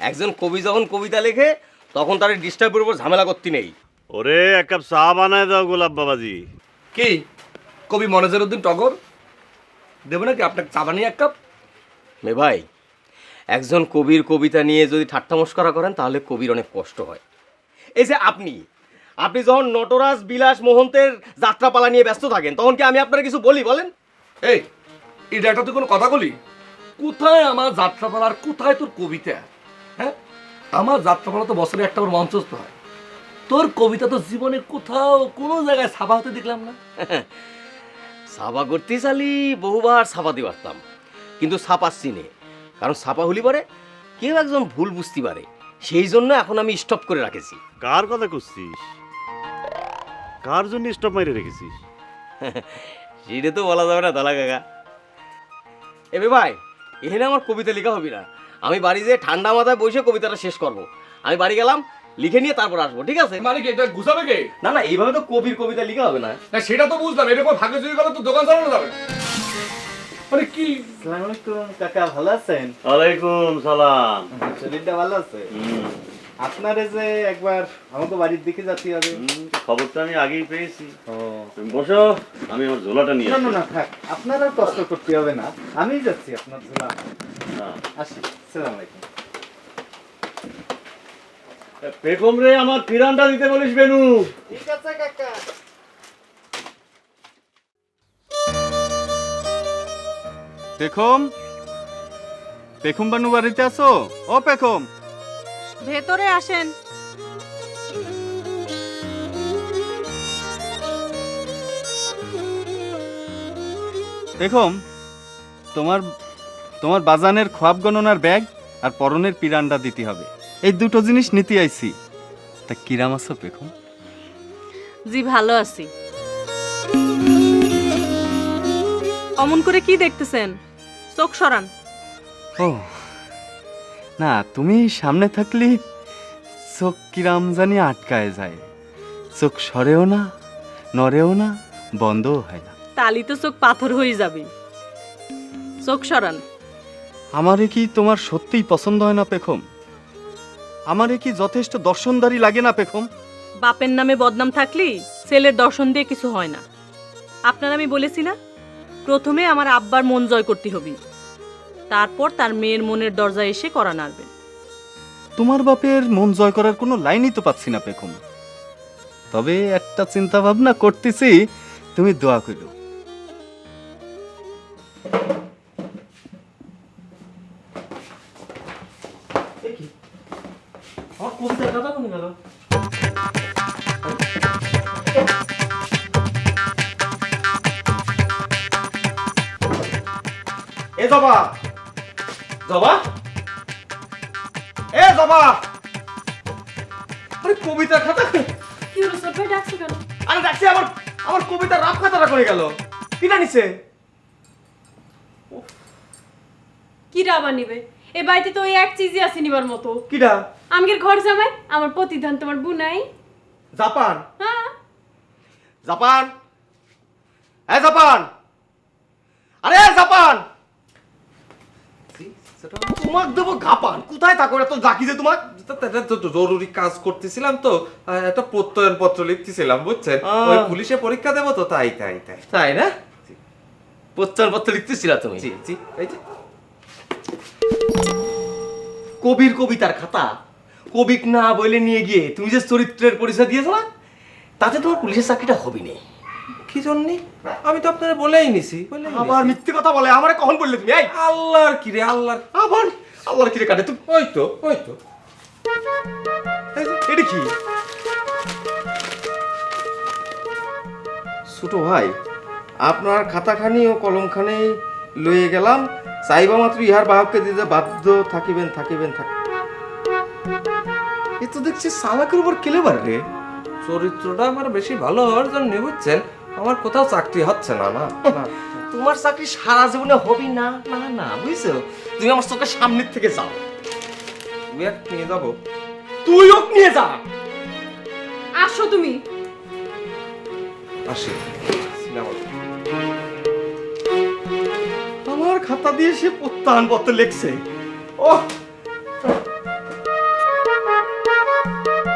একজন কবি যখন কবিতা লেখে তখন তার ডিস্টার্বের উপর ঝামেলা করতে নেই। ওরে এক কাপ চা বানায় দাও গোলাপ বাবাজি। কি কবি মনোজের উদ্দিন টগর দেবে নাকি আপনাকে চা বানিয়ে এক কাপ? মে ভাই, একজন কবির কবিতা নিয়ে যদি ঠাট্টা মস্করা করেন তাহলে কবির অনেক কষ্ট হয়। এই যে আপনি যখন নটরাজ বিলাস মোহন্তের যাত্রাপালা নিয়ে ব্যস্ত থাকেন তখন কি আমি আপনার কিছু বলি বলেন? এই এটা একটা তুই কোনো কথা বলি? কোথায় আমার যাত্রাপালার, কোথায় তোর কবিতা? হ্যাঁ, আমার যাত্রাপালা তো বছরে একটা করে মঞ্চস্থ হয়, তোর কবিতা তো জীবনে কোথাও কোনো জায়গায় ছাপা হতে দেখলাম না। ছাপা করতে চালি বহুবার ছাপাতে পারতাম, কিন্তু ছাপাচ্ছি নে, কারণ ছাপা হলি পারে কেউ একজন ভুল বুঝতে পারে, সেই জন্য এখন আমি স্টপ করে রাখেছি। কার কথা করছিস? কার জন্য স্টপ মাইরে রেখেছিস? সেটা তো বলা যাবে না দালা কাকা। এবে ভাই, এখানে আমার কবিতা লেখা হবে না, আমি বাড়ি যেয়ে ঠান্ডা মাথায় বসে কবিতাটা শেষ করব। আমি বাড়ি গেলাম, লিখে নিয়ে তারপর আসবো, ঠিক আছে? মানে কি এটা গুছাবে কে? না না, এইভাবে তো কবির কবিতা লেখা হবে না। না সেটা তো বুঝলাম, এরকম ভাগে চুরি গেলে তো দোকান চালানো যাবে না। মানে কি? আসসালামু আলাইকুম কাকা, ভালো আছেন? ওয়ালাইকুম সালাম। শরীরটা ভালো আছে? আপনারে যে একবার আমাকে বাড়ির দিকে যেতে হবে। খবরটা আমি আগেই পেয়েছি। ও তুমি বসো, আমি আমার ঝোলাটা নিয়ে না আসি। না না থাক, আপনার আর কষ্ট করতে হবে না, আমিই যাচ্ছি আপনার ঝোলা। হ্যাঁ। আসি, আসসালামু আলাইকুম। পেখম রে, আমার পিরানটা দিতে বলিস বেনু। ঠিক আছে কাকা। পেখম, পেখম বানু বাড়িতে আছো? ও পেখম, ভেতরে আসেন। পেখম, তোমার তোমার বাজানের খোয়াব গণনার ব্যাগ আর পরনের পিরান্ডা দিতে হবে, এই দুটো জিনিস নিতে আইছি। তা কিরাম আছো পেখম? জি ভালো আছি। অমন করে কি দেখতেছেন? চোখ সরান। ও না, তুমি সামনে থাকলে চোখ কিরাম জানি আটকায় যায়, চোখ সরেও না, নড়েও না, বন্ধও হয় না। তালি তো চোখ পাথর হয়ে যাবে। চোখ সরান। আমারে কি তোমার সত্যিই পছন্দ হয় না পেখম? আমারে কি যথেষ্ট দর্শনদারি লাগে না পেখম? বাপের নামে বদনাম থাকলে ছেলের দর্শন দিয়ে কিছু হয় না। আপনার আমি বলেছি না, প্রথমে আমার আব্বার মন জয় করতে হবে, তারপর তার মেয়ের মনের দরজায় এসে করা নাড়বেন। তোমার বাপের মন জয় করার কোনো লাইনই তো পাচ্ছি না পেখম। তবে একটা চিন্তা ভাবনা করতেছি, তুমি দোয়া করো। আমার কবিতার কথা কোন গেল? এ জবা, জবা, এ জবা, আরে কবিতা খাতা, কি হলো সব ভাই, ডাকছো কেন? আরে দেখছি আমার আমার কবিতার রাত খাতাটা করে গেল, কিনা নিছে? কি রাবা নিবে? এ বাড়িতে তো ওই এক চিজই আছে নিবার মতো। কিটা? আমাদের ঘর জামাই, আমার প্রতিধান তোমার বুনাই। জাপান, হ্যাঁ, জাপান, এ জাপান, আরে জাপান, তোমাক দেবো ঘাপান, কোথায় থাকো এত জাকি যে তোমার? জরুরি কাজ করতেছিলাম তো, একটা প্রত্যয়ন পত্র লিখতেছিলাম বুঝছেন, ওই পুলিশে পরীক্ষা দেবো তো, তাই তাই তাই। তাই না? প্রত্যয়নপত্র লিখতেছিলা তুমি? জি জি, এই যে কবির কবিতার খাতা, কবিক না বলে নিয়ে গিয়ে তুমি যে চরিত্রের পরিচয় দিয়েছো না, তাতে তোমার পুলিশের চাকরিটা হবে না। কি জন্য? আমি তো আপনারা বলেই নিছি, আবার মিথ্যে কথা বলে, আমারে কখন বললে তুমি? এই আল্লাহর কি রে, আল্লাহর আবার আল্লাহর কিরে কাটে তুমি? ওই তো ওই তো এটা কি? ছোট ভাই, আপনার খাতাখানি ও কলমখানি লয়ে গেলাম, চাইবা মাত্র ইহার বাহককে দিতে বাধ্য থাকিবেন থাকিবেন থাক। এ তো দেখছি সালাকের উপর কেলেবার রে। চরিত্রটা আমার বেশি ভালো হওয়ার জন্য বুঝছেন, আমার কোথাও চাকরি হচ্ছে না। না না, তোমার চাকরি সারা জীবনে হবি না, না না, বুঝছো? তুমি আমার চোখের সামনের থেকে যাও, বিয়ার নিয়ে যাবো। তুই ওকে নিয়ে যা। আসো তুমি। আসি সিনেমা। আমার খাতা দিয়ে সে প্রত্যাহানপত্র লিখছে। ও